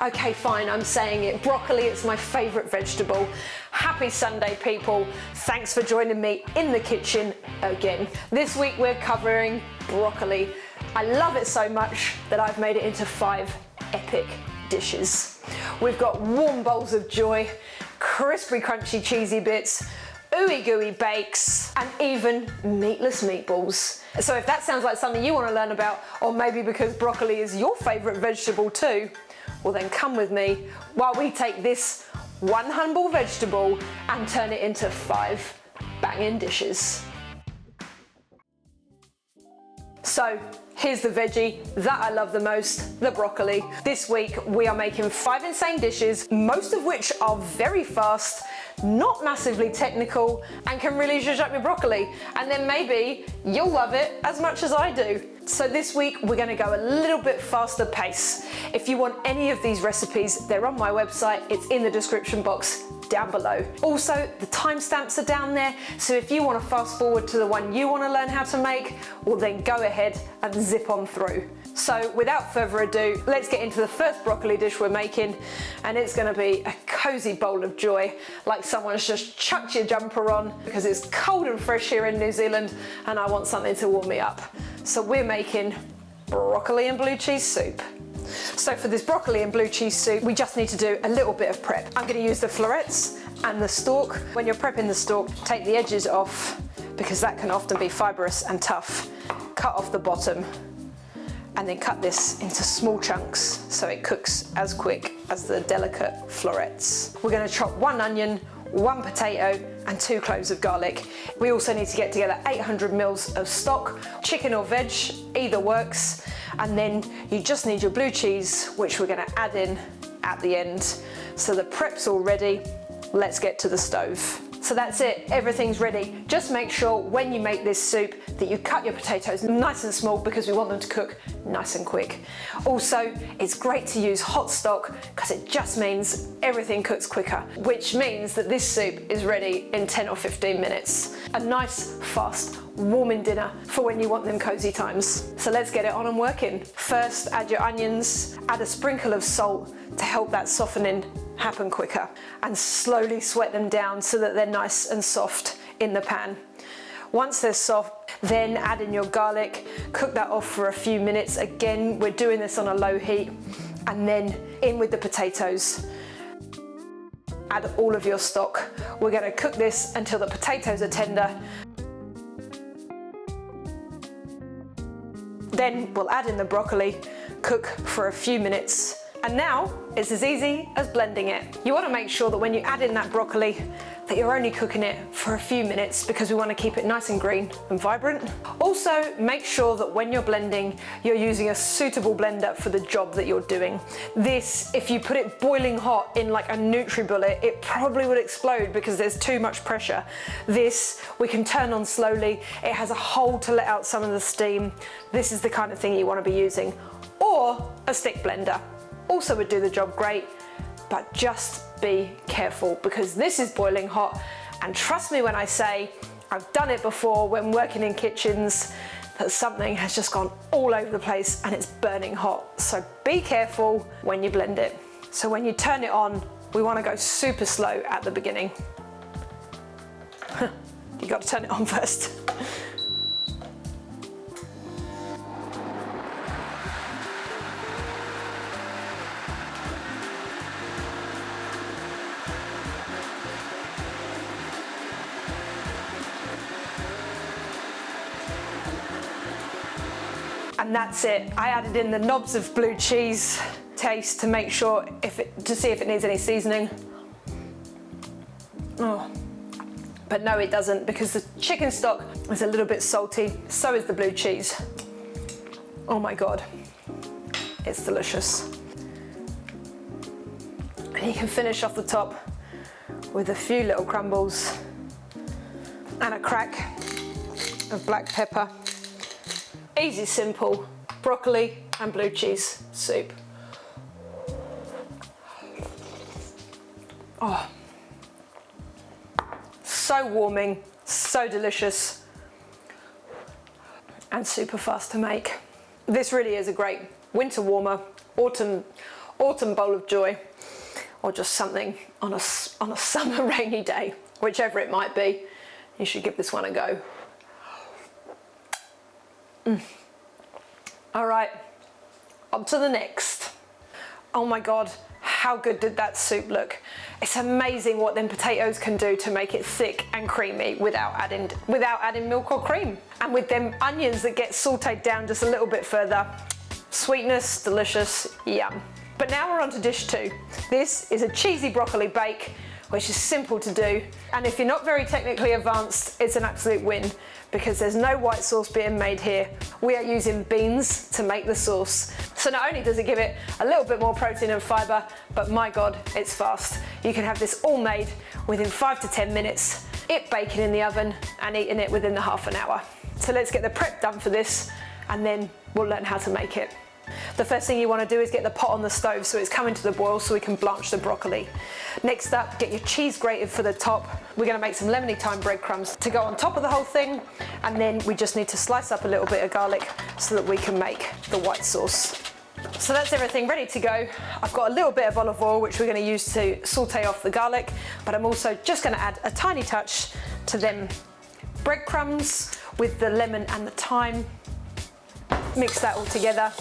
Okay, fine, I'm saying it. Broccoli, it's my favourite vegetable. Happy Sunday, people. Thanks for joining me in the kitchen again. This week we're covering broccoli. I love it so much that I've made it into 5 epic dishes. We've got warm bowls of joy, crispy, crunchy, cheesy bits, ooey gooey bakes, and even meatless meatballs. So if that sounds like something you want to learn about, or maybe because broccoli is your favourite vegetable too, well then come with me while we take this one humble vegetable and turn it into 5 banging dishes. So here's the veggie that I love the most, the broccoli. This week we are making 5 insane dishes, most of which are very fast, not massively technical, and can really zhuzh up your broccoli. And then maybe you'll love it as much as I do. So this week we're going to go a little bit faster pace. If you want any of these recipes, they're on my website. It's in the description box down below. Also, the timestamps are down there, so if you want to fast forward to the one you want to learn how to make, well then go ahead and zip on through. So without further ado, let's get into the first broccoli dish we're making, and it's going to be a cozy bowl of joy, like someone's just chucked your jumper on because it's cold and fresh here in New Zealand and I want something to warm me up. So we're making broccoli and blue cheese soup. So for this broccoli and blue cheese soup, we just need to do a little bit of prep. I'm going to use the florets and the stalk. When you're prepping the stalk, take the edges off because that can often be fibrous and tough. Cut off the bottom and then cut this into small chunks so it cooks as quick as the delicate florets. We're going to chop 1 onion, 1 potato and 2 cloves of garlic. We also need to get together 800 mils of stock, chicken or veg, either works. And then you just need your blue cheese, which we're going to add in at the end. So the prep's all ready. Let's get to the stove. So that's it, everything's ready. Just make sure when you make this soup that you cut your potatoes nice and small because we want them to cook nice and quick. Also, it's great to use hot stock because it just means everything cooks quicker, which means that this soup is ready in 10 or 15 minutes. A nice, fast, warming dinner for when you want them cozy times. So let's get it on and working. First, add your onions, add a sprinkle of salt to help that softening happen quicker, and slowly sweat them down so that they're nice and soft in the pan. Once they're soft, then add in your garlic, cook that off for a few minutes. Again, we're doing this on a low heat, and then in with the potatoes. Add all of your stock. We're going to cook this until the potatoes are tender. Then we'll add in the broccoli, cook for a few minutes. And now it's as easy as blending it. You want to make sure that when you add in that broccoli that you're only cooking it for a few minutes because we want to keep it nice and green and vibrant. Also, make sure that when you're blending, you're using a suitable blender for the job that you're doing. This, if you put it boiling hot in like a NutriBullet, it probably would explode because there's too much pressure. This, we can turn on slowly. It has a hole to let out some of the steam. This is the kind of thing you want to be using. Or a stick blender. Also would do the job great, but just be careful because this is boiling hot, and trust me when I say I've done it before when working in kitchens that something has just gone all over the place and it's burning hot. So be careful when you blend it. So when you turn it on, we want to go super slow at the beginning. You got to turn it on first. And that's it. I added in the knobs of blue cheese, taste to make sure to see if it needs any seasoning. Oh, but no, it doesn't because the chicken stock is a little bit salty. So is the blue cheese. Oh my God, it's delicious. And you can finish off the top with a few little crumbles and a crack of black pepper. Easy, simple, broccoli and blue cheese soup. Oh, so warming, so delicious, and super fast to make. This really is a great winter warmer, autumn autumn bowl of joy, or just something on a summer rainy day, whichever it might be. You should give this one a go. All right, on to the next. Oh my God, how good did that soup look? It's amazing what them potatoes can do to make it thick and creamy without adding milk or cream. And with them onions that get sauteed down just a little bit further, sweetness, delicious, yum. But now we're on to dish 2. This is a cheesy broccoli bake, which is simple to do. And if you're not very technically advanced, it's an absolute win because there's no white sauce being made here. We are using beans to make the sauce. So not only does it give it a little bit more protein and fiber, but my God, it's fast. You can have this all made within 5 to 10 minutes, it baking in the oven and eating it within the half an hour. So let's get the prep done for this and then we'll learn how to make it. The first thing you want to do is get the pot on the stove so it's coming to the boil so we can blanch the broccoli. Next up, get your cheese grated for the top. We're going to make some lemony thyme breadcrumbs to go on top of the whole thing, and then we just need to slice up a little bit of garlic so that we can make the white sauce. So that's everything ready to go. I've got a little bit of olive oil which we're going to use to saute off the garlic, but I'm also just going to add a tiny touch to them breadcrumbs with the lemon and the thyme. Mix that all together.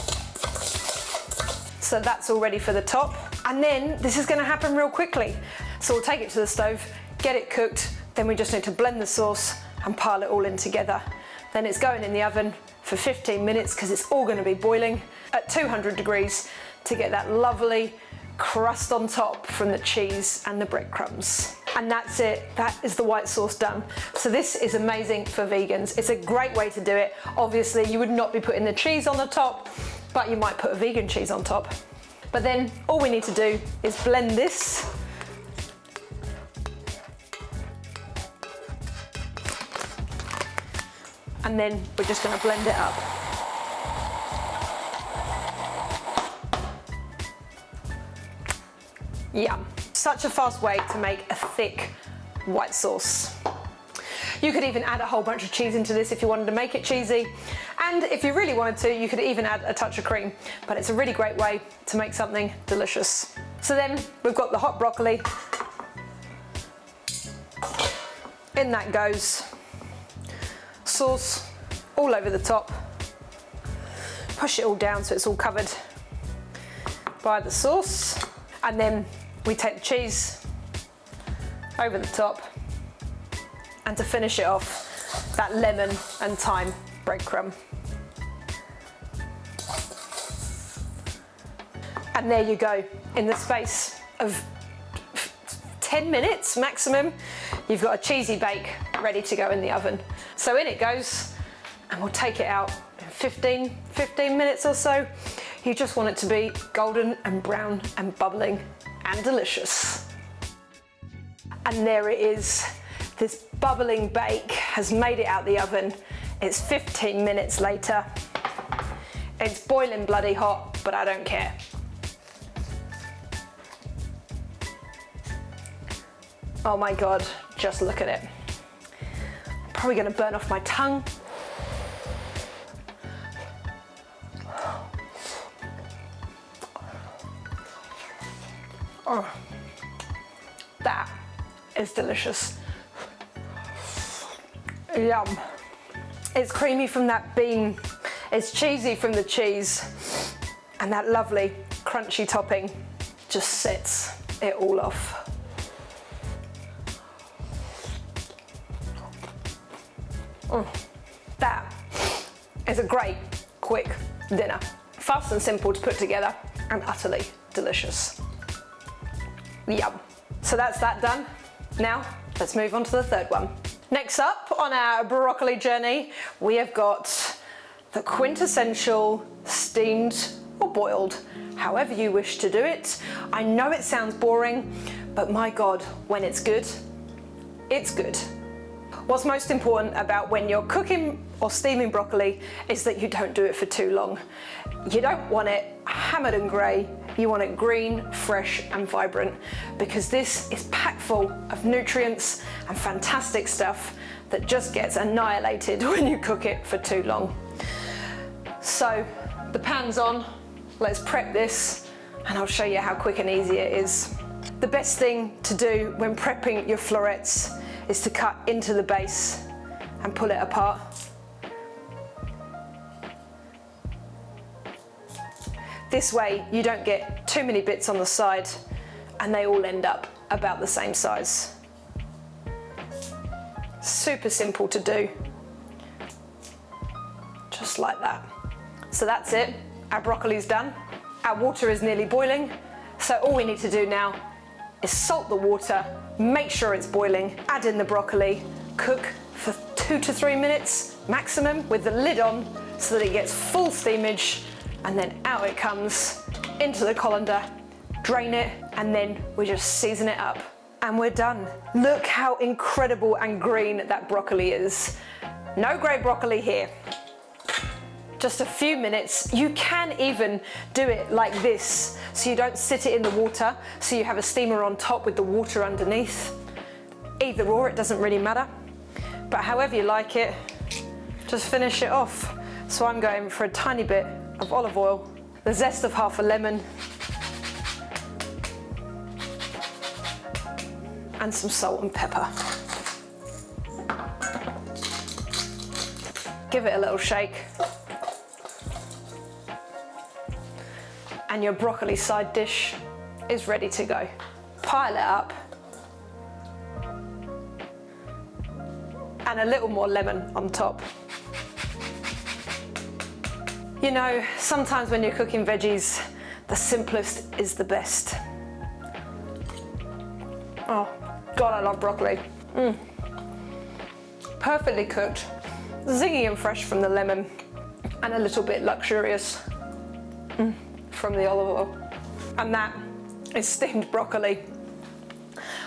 So that's all ready for the top. And then this is going to happen real quickly. So we'll take it to the stove, get it cooked, then we just need to blend the sauce and pile it all in together. Then it's going in the oven for 15 minutes because it's all going to be boiling at 200 degrees to get that lovely crust on top from the cheese and the breadcrumbs. And that's it, that is the white sauce done. So this is amazing for vegans. It's a great way to do it. Obviously you would not be putting the cheese on the top, but you might put a vegan cheese on top. But then all we need to do is blend this. And then we're just going to blend it up. Yum. Such a fast way to make a thick white sauce. You could even add a whole bunch of cheese into this if you wanted to make it cheesy. And if you really wanted to, you could even add a touch of cream. But it's a really great way to make something delicious. So then we've got the hot broccoli. In that goes. Sauce all over the top. Push it all down so it's all covered by the sauce. And then we take the cheese over the top. And to finish it off, that lemon and thyme breadcrumb. And there you go. In the space of 10 minutes maximum, you've got a cheesy bake ready to go in the oven. So in it goes, and we'll take it out in 15 minutes or so. You just want it to be golden and brown and bubbling and delicious. And there it is. This bubbling bake has made it out the oven. It's 15 minutes later. It's boiling bloody hot, but I don't care. Oh my God, just look at it. I'm probably gonna burn off my tongue. Oh, that is delicious. Yum. It's creamy from that bean, it's cheesy from the cheese, and that lovely crunchy topping just sets it all off. That is a great, quick dinner. Fast and simple to put together and utterly delicious. Yum. So that's that done. Now, let's move on to the third one. Next up on our broccoli journey, we have got the quintessential steamed or boiled, however you wish to do it. I know it sounds boring, but my God, when it's good, it's good. What's most important about when you're cooking or steaming broccoli is that you don't do it for too long. You don't want it hammered and grey, you want it green, fresh and vibrant, because this is packed full of nutrients and fantastic stuff that just gets annihilated when you cook it for too long. So the pan's on, let's prep this and I'll show you how quick and easy it is. The best thing to do when prepping your florets is to cut into the base and pull it apart. This way you don't get too many bits on the side and they all end up about the same size. Super simple to do. Just like that. So that's it, our broccoli's done. Our water is nearly boiling, so all we need to do now is salt the water, make sure it's boiling, add in the broccoli, cook for 2 to 3 minutes maximum with the lid on so that it gets full steamage, and then out it comes into the colander, drain it, and then we just season it up. And we're done. Look how incredible and green that broccoli is. No grey broccoli here. Just a few minutes. You can even do it like this, so you don't sit it in the water, so you have a steamer on top with the water underneath. Either or, it doesn't really matter. But however you like it, just finish it off. So I'm going for a tiny bit of olive oil, the zest of half a lemon, and some salt and pepper. Give it a little shake. And your broccoli side dish is ready to go. Pile it up. And a little more lemon on top. You know, sometimes when you're cooking veggies, the simplest is the best. Oh, God, I love broccoli. Perfectly cooked, zingy and fresh from the lemon, and a little bit luxurious from the olive oil. And that is steamed broccoli.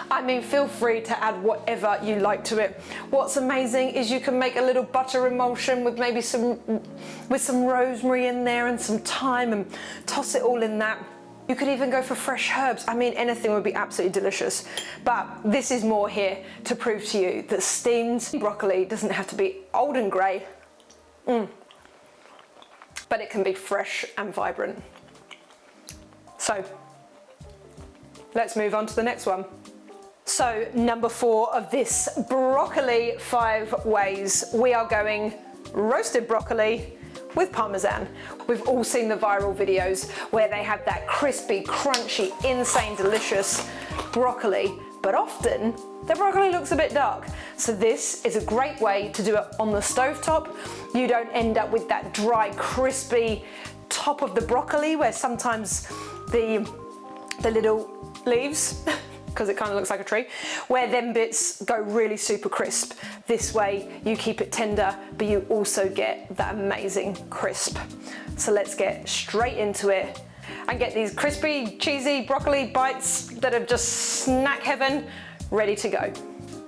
I mean, feel free to add whatever you like to it. What's amazing is you can make a little butter emulsion with maybe some rosemary in there and some thyme, and toss it all in that. You could even go for fresh herbs. I mean, anything would be absolutely delicious. But this is more here to prove to you that steamed broccoli doesn't have to be old and grey, but it can be fresh and vibrant. So let's move on to the next one. So number 4 of this broccoli 5 ways, we are going roasted broccoli with Parmesan. We've all seen the viral videos where they have that crispy, crunchy, insane delicious broccoli, but often the broccoli looks a bit dark. So this is a great way to do it on the stovetop. You don't end up with that dry, crispy top of the broccoli where sometimes the little leaves, because it kind of looks like a tree, where them bits go really super crisp. This way you keep it tender, but you also get that amazing crisp. So let's get straight into it and get these crispy, cheesy broccoli bites that are just snack heaven ready to go.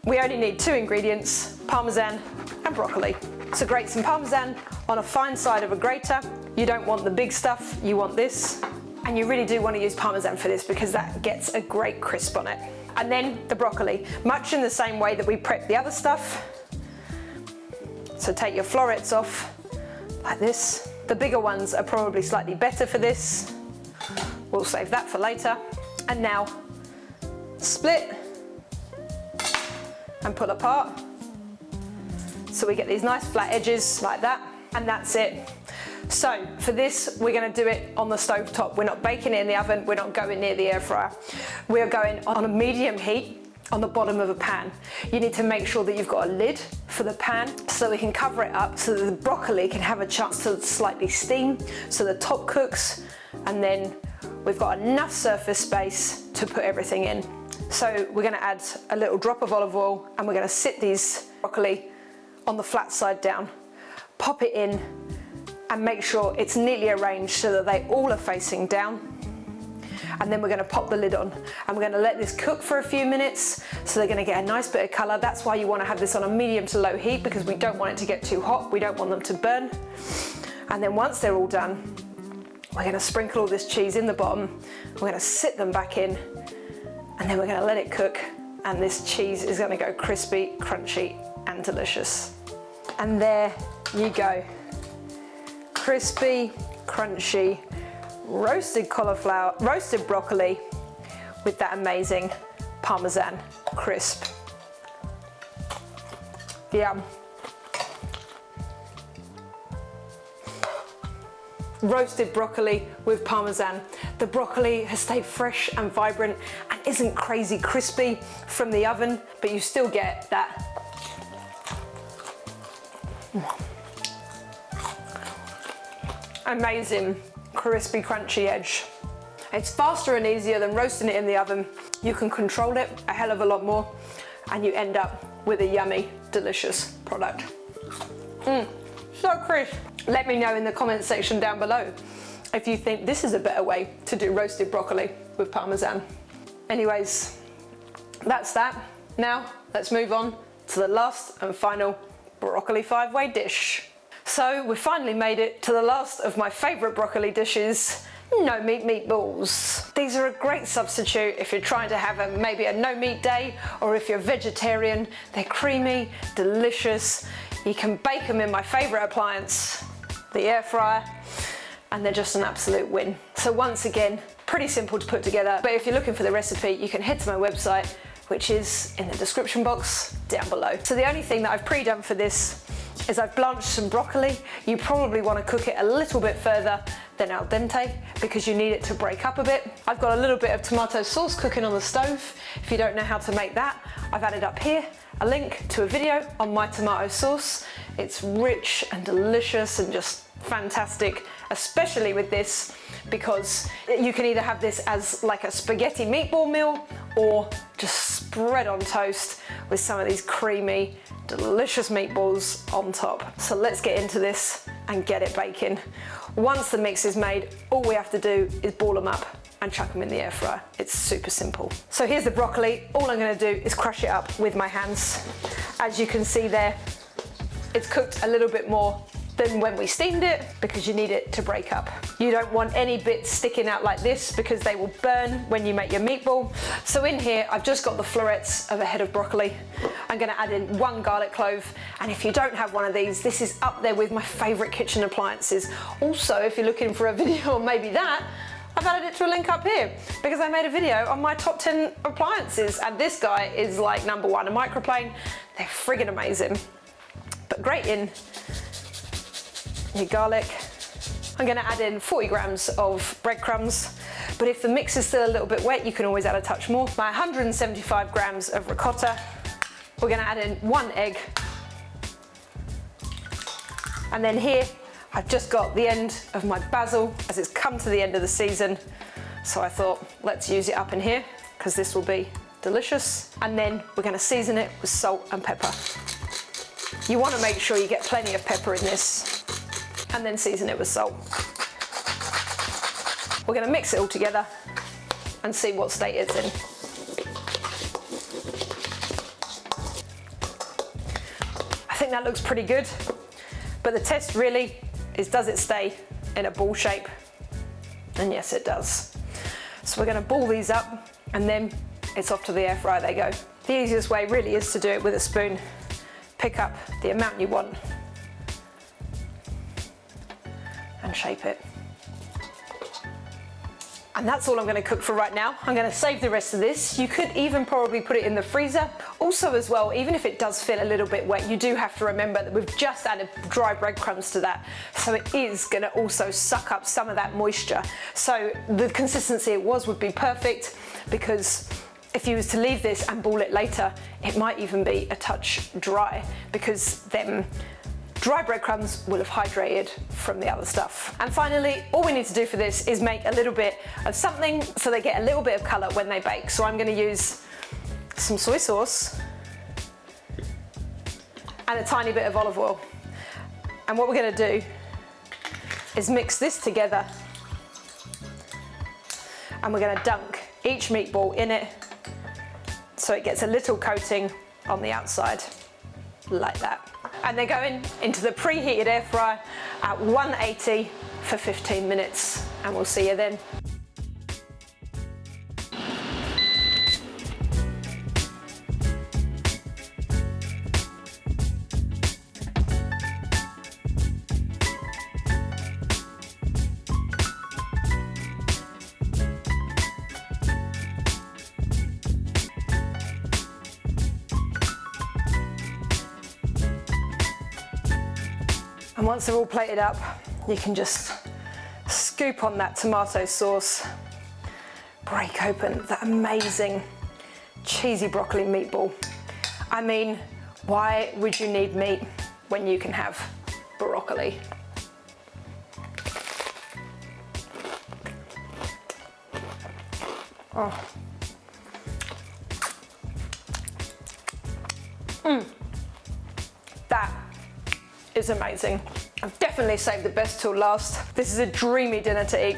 We only need 2 ingredients, Parmesan and broccoli. So grate some Parmesan on a fine side of a grater. You don't want the big stuff, you want this. And you really do want to use Parmesan for this because that gets a great crisp on it. And then the broccoli, much in the same way that we prep the other stuff. So take your florets off like this. The bigger ones are probably slightly better for this. We'll save that for later. And now split and pull apart. So we get these nice flat edges like that, and that's it. So for this, we're going to do it on the stove top. We're not baking it in the oven. We're not going near the air fryer. We're going on a medium heat on the bottom of a pan. You need to make sure that you've got a lid for the pan so we can cover it up so that the broccoli can have a chance to slightly steam, so the top cooks, and then we've got enough surface space to put everything in. So we're going to add a little drop of olive oil, and we're going to sit these broccoli on the flat side down, pop it in, and make sure it's neatly arranged so that they all are facing down. And then we're going to pop the lid on, and we're going to let this cook for a few minutes so they're going to get a nice bit of colour. That's why you want to have this on a medium to low heat, because we don't want it to get too hot. We don't want them to burn. And then once they're all done, we're going to sprinkle all this cheese in the bottom. We're going to sit them back in, and then we're going to let it cook, and this cheese is going to go crispy, crunchy and delicious. And there you go. Crispy, crunchy, roasted cauliflower, roasted broccoli with that amazing Parmesan crisp. Yum. Roasted broccoli with Parmesan. The broccoli has stayed fresh and vibrant and isn't crazy crispy from the oven, but you still get that amazing crispy crunchy edge. It's faster and easier than roasting it in the oven. You can control it a hell of a lot more and you end up with a yummy, delicious product. So crisp. Let me know in the comment section down below if you think this is a better way to do roasted broccoli with Parmesan. Anyways, that's that. Now let's move on to the last and final broccoli 5-way dish. So we've finally made it to the last of my favourite broccoli dishes, no meat meatballs. These are a great substitute if you're trying to have maybe a no meat day, or if you're vegetarian. They're creamy, delicious. You can bake them in my favourite appliance, the air fryer, and they're just an absolute win. So once again, pretty simple to put together, but if you're looking for the recipe, you can head to my website, which is in the description box down below. So the only thing that I've pre-done for this is I've blanched some broccoli. You probably want to cook it a little bit further than al dente because you need it to break up a bit. I've got a little bit of tomato sauce cooking on the stove. If you don't know how to make that, I've added up here a link to a video on my tomato sauce. It's rich and delicious and just fantastic, especially with this, because you can either have this as like a spaghetti meatball meal or just spread on toast with some of these creamy, delicious meatballs on top. So let's get into this and get it baking. Once the mix is made, all we have to do is ball them up and chuck them in the air fryer. It's super simple. So here's the broccoli. All I'm gonna do is crush it up with my hands. As you can see there, it's cooked a little bit more than when we steamed it because you need it to break up. You don't want any bits sticking out like this because they will burn when you make your meatball. So in here, I've just got the florets of a head of broccoli. I'm gonna add in 1 garlic clove. And if you don't have one of these, this is up there with my favorite kitchen appliances. Also, if you're looking for a video on maybe that, I've added it to a link up here because I made a video on my top 10 appliances and this guy is like #1, a microplane. They're friggin' amazing. But grate in your garlic. I'm gonna add in 40 grams of breadcrumbs, but if the mix is still a little bit wet, you can always add a touch more. My 175 grams of ricotta. We're gonna add in 1 egg. And then here, I've just got the end of my basil as it's come to the end of the season. So I thought, let's use it up in here because this will be delicious. And then we're gonna season it with salt and pepper. You wanna make sure you get plenty of pepper in this and then season it with salt. We're gonna mix it all together and see what state it's in. I think that looks pretty good, but the test really is, does it stay in a ball shape? And yes, it does. So we're gonna ball these up and then it's off to the air fryer they go. The easiest way really is to do it with a spoon. Pick up the amount you want and shape it. And that's all I'm gonna cook for right now. I'm gonna save the rest of this. You could even probably put it in the freezer. Also as well, even if it does feel a little bit wet, you do have to remember that we've just added dry breadcrumbs to that. So it is gonna also suck up some of that moisture. So the consistency it was would be perfect because if you was to leave this and ball it later, it might even be a touch dry because then dry breadcrumbs will have hydrated from the other stuff. And finally, all we need to do for this is make a little bit of something so they get a little bit of colour when they bake. So I'm going to use some soy sauce and a tiny bit of olive oil. And what we're going to do is mix this together and we're going to dunk each meatball in it so it gets a little coating on the outside, like that. And they're going into the preheated air fryer at 180 for 15 minutes, and we'll see you then. And once they're all plated up, you can just scoop on that tomato sauce, break open that amazing cheesy broccoli meatball. I mean, why would you need meat when you can have broccoli? Oh. That is amazing. I've definitely saved the best till last. This is a dreamy dinner to eat.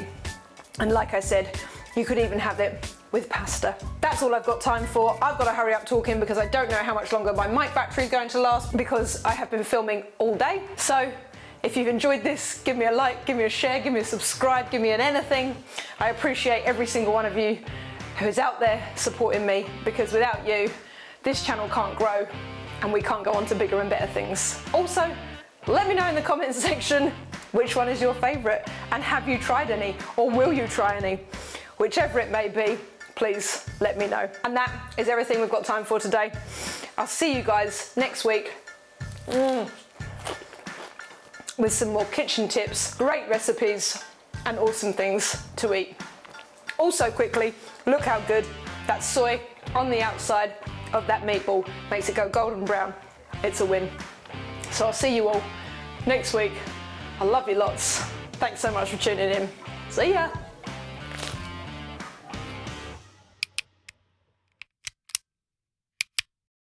And like I said, you could even have it with pasta. That's all I've got time for. I've got to hurry up talking because I don't know how much longer my mic battery is going to last because I have been filming all day. So if you've enjoyed this, give me a like, give me a share, give me a subscribe, give me an anything. I appreciate every single one of you who is out there supporting me, because without you, this channel can't grow and we can't go on to bigger and better things. Also, let me know in the comments section which one is your favourite, and have you tried any, or will you try any? Whichever it may be, please let me know. And that is everything we've got time for today. I'll see you guys next week with some more kitchen tips, great recipes, and awesome things to eat. Also quickly, look how good that soy on the outside of that meatball makes it go golden brown. It's a win. So I'll see you all next week. I love you lots. Thanks so much for tuning in. See ya.